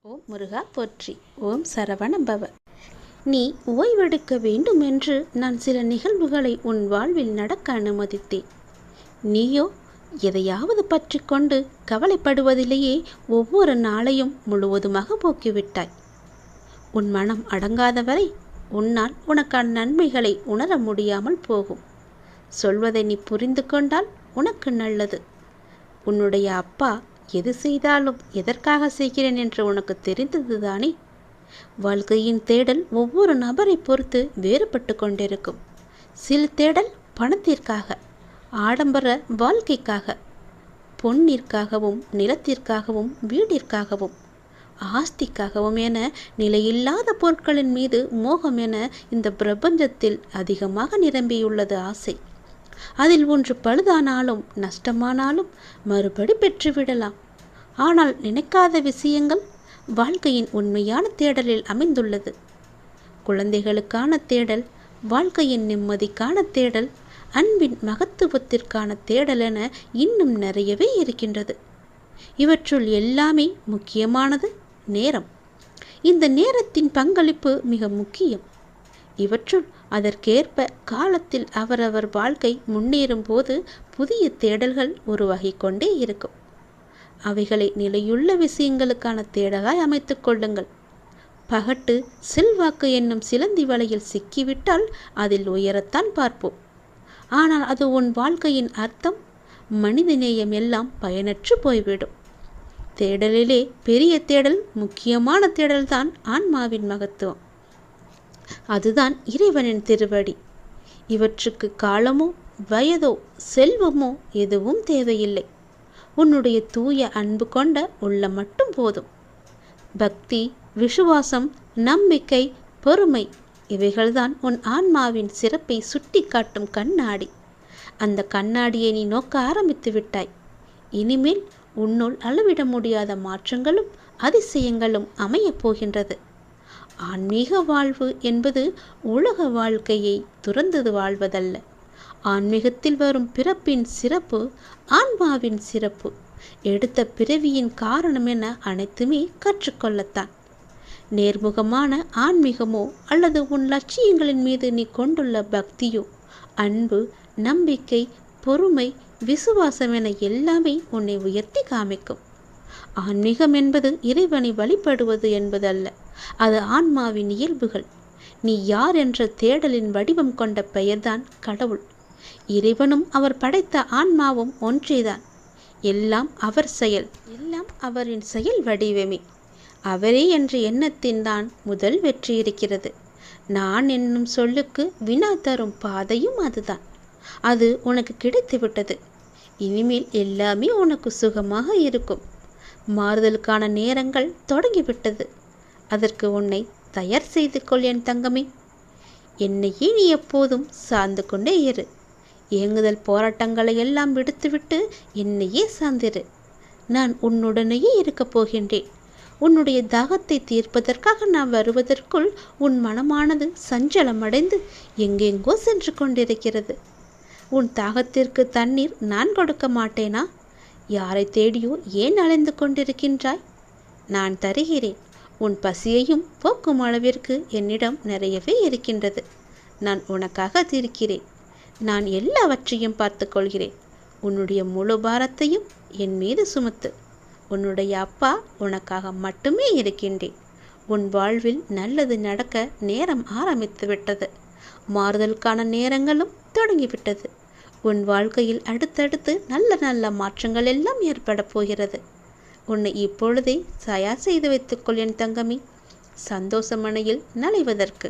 ஓம் முருகா போற்றி. ஓம் சரவண பவ. நீ ஓய்வெடுக்க வேண்டும் என்று நான் சில நிகழ்வுகளை உன் வாழ்வில் நடக்க அனுமதித்தேன். நீயோ எதையாவது பற்றி கொண்டு கவலைப்படுவதிலேயே ஒவ்வொரு நாளையும் முழுவதுமாக போக்கிவிட்டாய். உன் மனம் அடங்காதவரை உன்னால் உனக்கான நன்மைகளை உணர முடியாமல் போகும். சொல்வதை நீ புரிந்து கொண்டால் உனக்கு நல்லது. உன்னுடைய அப்பா எது செய்தாலும் எதற்காக செய்கிறேன் என்று உனக்கு தெரிந்ததுதானே? வாழ்க்கையின் தேடல் ஒவ்வொரு நபரை பொறுத்து வேறுபட்டு கொண்டிருக்கும். சில தேடல் பணத்திற்காக, ஆடம்பர வாழ்க்கைக்காக, பொன்னிற்காகவும், நிலத்திற்காகவும், வீடிற்காகவும், ஆஸ்திக்காகவும் என நிலையில்லாத பொருட்களின் மீது மோகம் என இந்த பிரபஞ்சத்தில் அதிகமாக நிரம்பியுள்ளது ஆசை. அதில் ஒன்று பழுதானாலும் நஷ்டமானாலும் மறுபடி பெற்றுவிடலாம். ஆனால் நினைக்காத விஷயங்கள் வாழ்க்கையின் உண்மையான தேடலில் அமைந்துள்ளது. குழந்தைகளுக்கான தேடல், வாழ்க்கையின் நிம்மதிக்கான தேடல், அன்பின் மகத்துவத்திற்கான தேடல் என இன்னும் நிறையவே இருக்கின்றது. இவற்றுள் எல்லாமே முக்கியமானது நேரம். இந்த நேரத்தின் பங்களிப்பு மிக முக்கியம். இவற்றுள் அதற்கேற்ப காலத்தில் அவரவர் வாழ்க்கை முன்னேறும் போது புதிய தேடல்கள் உருவாகி கொண்டே இருக்கும். அவைகளை நிலையுள்ள விஷயங்களுக்கான தேடலாய் அமைத்து கொள்ளுங்கள். பகட்டு செல்வாக்கு என்னும் சிலந்தி வலையில் சிக்கிவிட்டால் அதில் உயரத்தான் பார்ப்போம். ஆனால் அது உன் வாழ்க்கையின் அர்த்தம், மனிதநேயம் எல்லாம் பயனற்று போய்விடும். தேடலிலே பெரிய தேடல், முக்கியமான தேடல்தான் ஆன்மாவின் மகத்துவம். அதுதான் இறைவனின் திருவடி. இவற்றுக்கு காலமோ வயதோ செல்வமோ எதுவும் தேவையில்லை. உன்னுடைய தூய அன்பு கொண்ட உள்ளம் மட்டும் போதும். பக்தி, விசுவாசம், நம்பிக்கை, பொறுமை இவைகள்தான் உன் ஆன்மாவின் சிறப்பை சுட்டி காட்டும் கண்ணாடி. அந்த கண்ணாடியை நீ நோக்க ஆரம்பித்து விட்டாய். இனிமேல் உன்னுள் அளவிட முடியாத மாற்றங்களும் அதிசயங்களும் அமையப் போகின்றது. ஆன்மீக வாழ்வு என்பது உலக வாழ்க்கையை துறந்தது வாழ்வதல்ல. ஆன்மீகத்தில் வரும் பிறப்பின் சிறப்பு ஆன்மாவின் சிறப்பு. எடுத்த பிறவியின் காரணம் என அனைத்துமே கற்றுக்கொள்ளத்தான். நேர்முகமான ஆன்மீகமோ அல்லது உன் லட்சியங்களின் மீது நீ கொண்டுள்ள பக்தியோ, அன்பு, நம்பிக்கை, பொறுமை, விசுவாசம் என எல்லாமே உன்னை உயர்த்தி காமிக்கும். ஆன்மீகம் என்பது இறைவனை வழிபடுவது என்பதல்ல. அது ஆன்மாவின் இயல்புகள். நீ யார் என்ற தேடலின் வடிவம் கொண்ட பெயர்தான் கடவுள். இறைவனும் அவர் படைத்த ஆன்மாவும் ஒன்றேதான். எல்லாம் அவர் செயல், எல்லாம் அவரின் செயல் வடிவமே. அவரே என்ற எண்ணத்தின் தான் முதல் வெற்றி இருக்கிறது. நான் என்னும் சொல்லுக்கு வினா தரும் பாதையும் அதுதான். அது உனக்கு கிடைத்துவிட்டது. இனிமேல் எல்லாமே உனக்கு சுகமாக இருக்கும். மாறுதலுக்கான நேரங்கள் தொடங்கிவிட்டது. அதற்கு உன்னை தயார் செய்து கொள் என் தங்கமே. என்னையே நீ எப்போதும் சார்ந்து கொண்டே இரு. ஏங்குதல் போராட்டங்களை எல்லாம் விடுத்துவிட்டு என்னையே சார்ந்திரு. நான் உன்னுடனேயே இருக்கப் போகின்றேன். உன்னுடைய தாகத்தை தீர்ப்பதற்காக நான் வருவதற்குள் உன் மனமானது சஞ்சலமடைந்து எங்கெங்கோ சென்று கொண்டிருக்கிறது. உன் தாகத்திற்கு தண்ணீர் நான் கொடுக்க மாட்டேனா? யாரை தேடியோ ஏன் அலைந்து கொண்டிருக்கின்றாய்? நான் தருகிறேன். உன் பசியையும் போக்கும் அளவிற்கு என்னிடம் நிறையவே இருக்கின்றது. நான் உனக்காக இருக்கிறேன். நான் எல்லாவற்றையும் பார்த்து கொள்கிறேன். உன்னுடைய முழு பாரத்தையும் என் மீது சுமத்து. உன்னுடைய அப்பா உனக்காக மட்டுமே இருக்கின்றேன். உன் வாழ்வில் நல்லது நடக்க நேரம் ஆரம்பித்து விட்டது. மாறுதலுக்கான நேரங்களும் தொடங்கிவிட்டது. உன் வாழ்க்கையில் அடுத்தடுத்து நல்ல நல்ல மாற்றங்கள் எல்லாம் ஏற்பட போகிறது. உன்னை இப்பொழுதே தயார் செய்து வைத்துக்கொள் என் தங்கமே, சந்தோஷ மனையில் நனைவதற்கு.